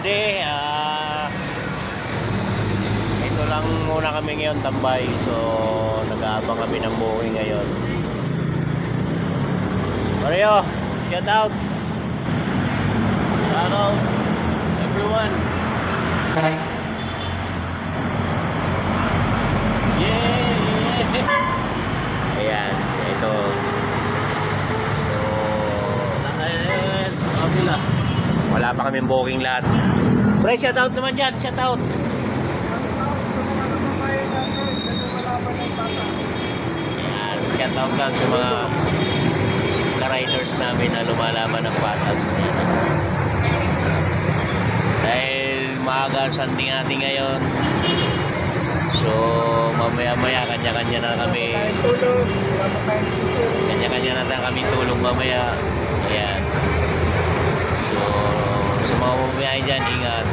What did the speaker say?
buddy. Ito lang muna kami ngayon tambay. So nag-aabang kami ng buhay ngayon. Mario, shout out. Shout out everyone. Yeah. Ayan, ito. So ayun, kabila. Wala pa kaming booking lahat. Pre, shout out naman dyan, shout out. Ayan, shout out lang sa mga ka-riders namin na lumalaban ng patas. Dahil maaga sanding natin ngayon. So mamaya-maya kanya-kanya na kami. Kanya-kanya na kami tulong mamaya. Ayan. So sa mga bumiyahe dyan, ingat.